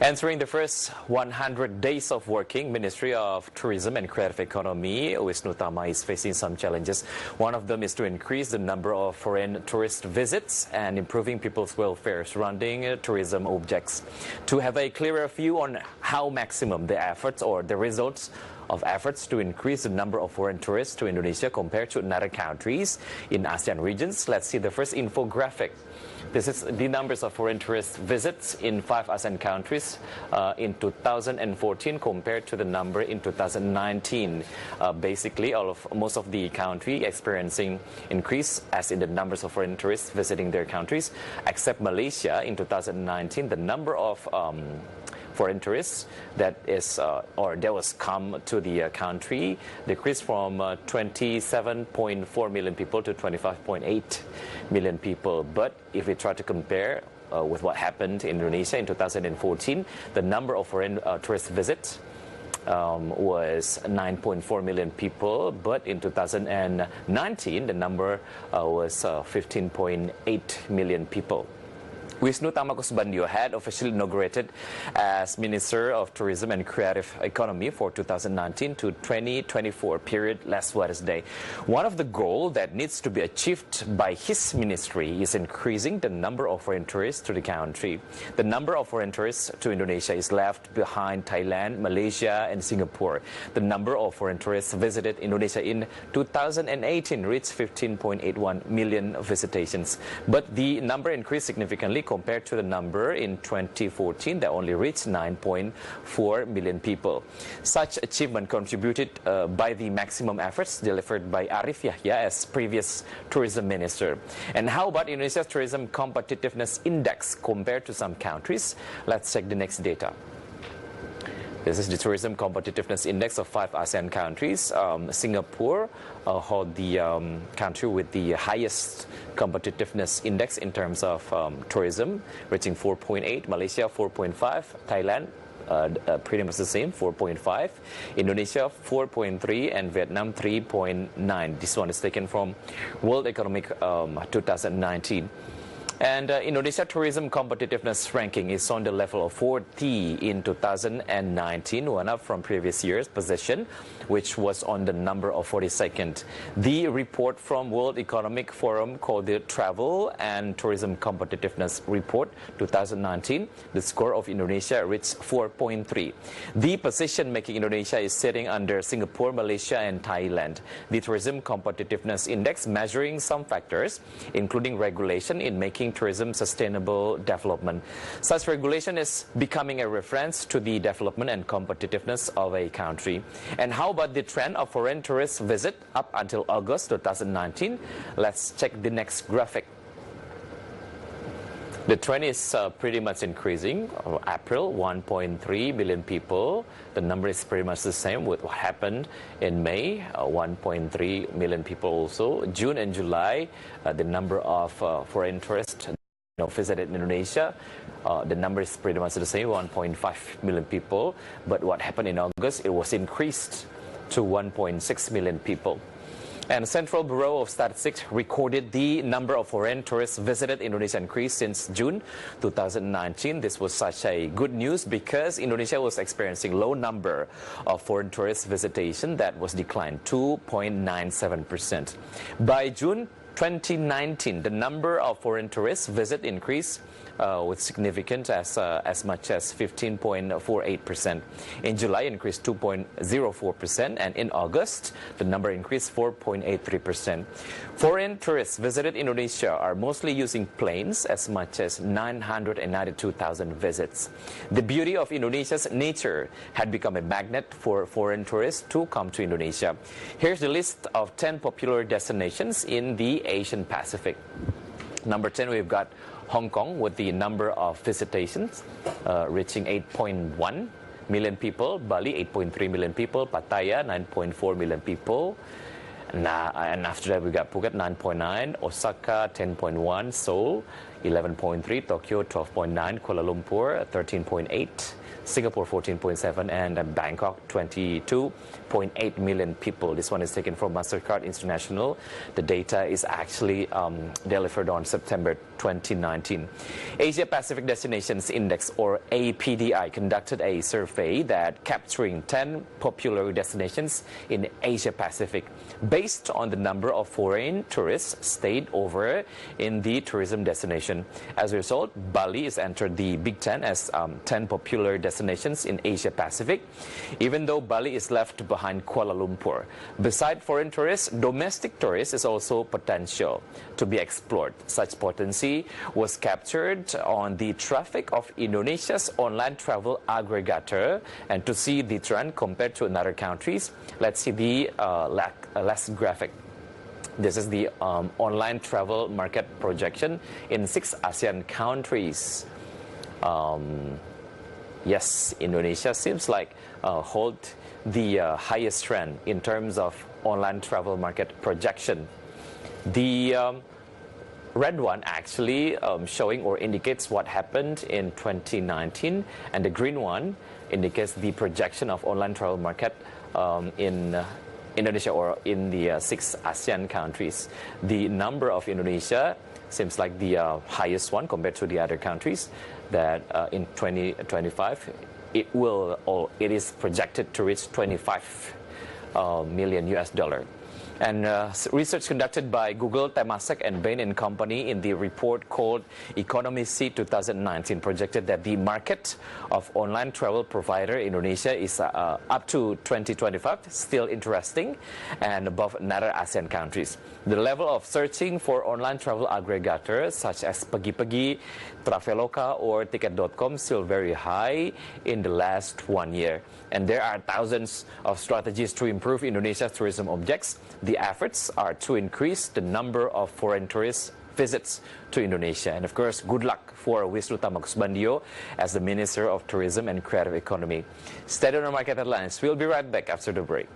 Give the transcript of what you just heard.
Entering the first 100 days of working, Ministry of Tourism and Creative Economy, Wisnu Tama, is facing some challenges. One of them is to increase the number of foreign tourist visits and improving people's welfare surrounding tourism objects. To have a clearer view on how maximum the efforts or the results of efforts to increase the number of foreign tourists to Indonesia compared to other countries in ASEAN regions, let's see the first infographic. This is the numbers of foreign tourist visits in 5 ASEAN countries in 2014 compared to the number in 2019. Basically, most of the country experiencing increase as in the numbers of foreign tourists visiting their countries, except Malaysia. In 2019, the number of foreign tourists that was come to the country decreased from 27.4 million people to 25.8 million people. But if we try to compare with what happened in Indonesia in 2014, the number of foreign tourist visits was 9.4 million people, but in 2019 the number was 15.8 million people. Wisnu Tama Kusbandio had officially inaugurated as Minister of Tourism and Creative Economy for 2019 to 2024 period last Wednesday. One of the goals that needs to be achieved by his ministry is increasing the number of foreign tourists to the country. The number of foreign tourists to Indonesia is left behind Thailand, Malaysia, and Singapore. The number of foreign tourists visited Indonesia in 2018 reached 15.81 million visitations, but the number increased significantly compared to the number in 2014 that only reached 9.4 million people. Such achievement contributed by the maximum efforts delivered by Arif Yahya as previous tourism minister. And how about Indonesia's tourism competitiveness index compared to some countries? Let's check the next data. This is the Tourism Competitiveness Index of 5 ASEAN countries. Singapore hold the country with the highest competitiveness index in terms of tourism, reaching 4.8, Malaysia 4.5, Thailand pretty much the same, 4.5, Indonesia 4.3, and Vietnam 3.9. This one is taken from World Economic 2019. And Indonesia tourism competitiveness ranking is on the level of 40 in 2019, one up from previous year's position, which was on the number of 42nd. The report from World Economic Forum called the Travel and Tourism Competitiveness Report 2019, the score of Indonesia reached 4.3. The position making Indonesia is sitting under Singapore, Malaysia, and Thailand. The Tourism Competitiveness Index measuring some factors, including regulation in making tourism sustainable development. Such regulation is becoming a reference to the development and competitiveness of a country. And how about the trend of foreign tourist visit up until August 2019? Let's check the next graphic. The trend is pretty much increasing. April, 1.3 billion people. The number is pretty much the same with what happened in May, 1.3 million people also. June and July, the number of foreign tourists visited Indonesia, the number is pretty much the same, 1.5 million people. But what happened in August, it was increased to 1.6 million people. And Central Bureau of Statistics recorded the number of foreign tourists visited Indonesia increased since June 2019. This was such a good news because Indonesia was experiencing low number of foreign tourist visitation that was declined 2.97%. By June 2019, the number of foreign tourists visit increased with significant as much as 15.48%. In July, increased 2.04%, and in August, the number increased 4.83%. Foreign tourists visited Indonesia are mostly using planes, as much as 992,000 visits. The beauty of Indonesia's nature had become a magnet for foreign tourists to come to Indonesia. Here's the list of 10 popular destinations in the Asian Pacific. Number 10, we've got Hong Kong with the number of visitations reaching 8.1 million people, Bali 8.3 million people, Pattaya 9.4 million people, and after that we got Phuket 9.9, Osaka 10.1, Seoul 11.3, Tokyo 12.9, Kuala Lumpur 13.8, Singapore 14.7, and Bangkok 22.8 million people. This one is taken from Mastercard International. The data is actually delivered on September 2019. Asia Pacific Destinations Index, or APDI, conducted a survey that capturing 10 popular destinations in Asia Pacific based on the number of foreign tourists stayed over in the tourism destination. As a result, Bali is entered the Big Ten as 10 popular destinations in Asia Pacific, even though Bali is left behind Kuala Lumpur. Beside foreign tourists, domestic tourists is also potential to be explored. Such potency was captured on the traffic of Indonesia's online travel aggregator. And to see the trend compared to other countries, let's see the last graphic. This is the online travel market projection in 6 ASEAN countries. Yes, Indonesia seems like hold the highest trend in terms of online travel market projection. The red one actually showing or indicates what happened in 2019, and the green one indicates the projection of online travel market in Indonesia or in the 6 ASEAN countries. The number of Indonesia seems like the highest one compared to the other countries, that in 2025 it is projected to reach 25 million US dollar. And research conducted by Google, Temasek, and Bain & Company in the report called Economy Seed 2019 projected that the market of online travel provider in Indonesia is up to 2025 still interesting and above other ASEAN countries. The level of searching for online travel aggregators such as Pegi-Pegi, Traveloka, or Ticket.com still very high in the last 1 year. And there are thousands of strategies to improve Indonesia's tourism objects. The efforts are to increase the number of foreign tourist visits to Indonesia. And of course, good luck for Wisnu Tamakusbandio as the Minister of Tourism and Creative Economy. Stay on our market headlines. We'll be right back after the break.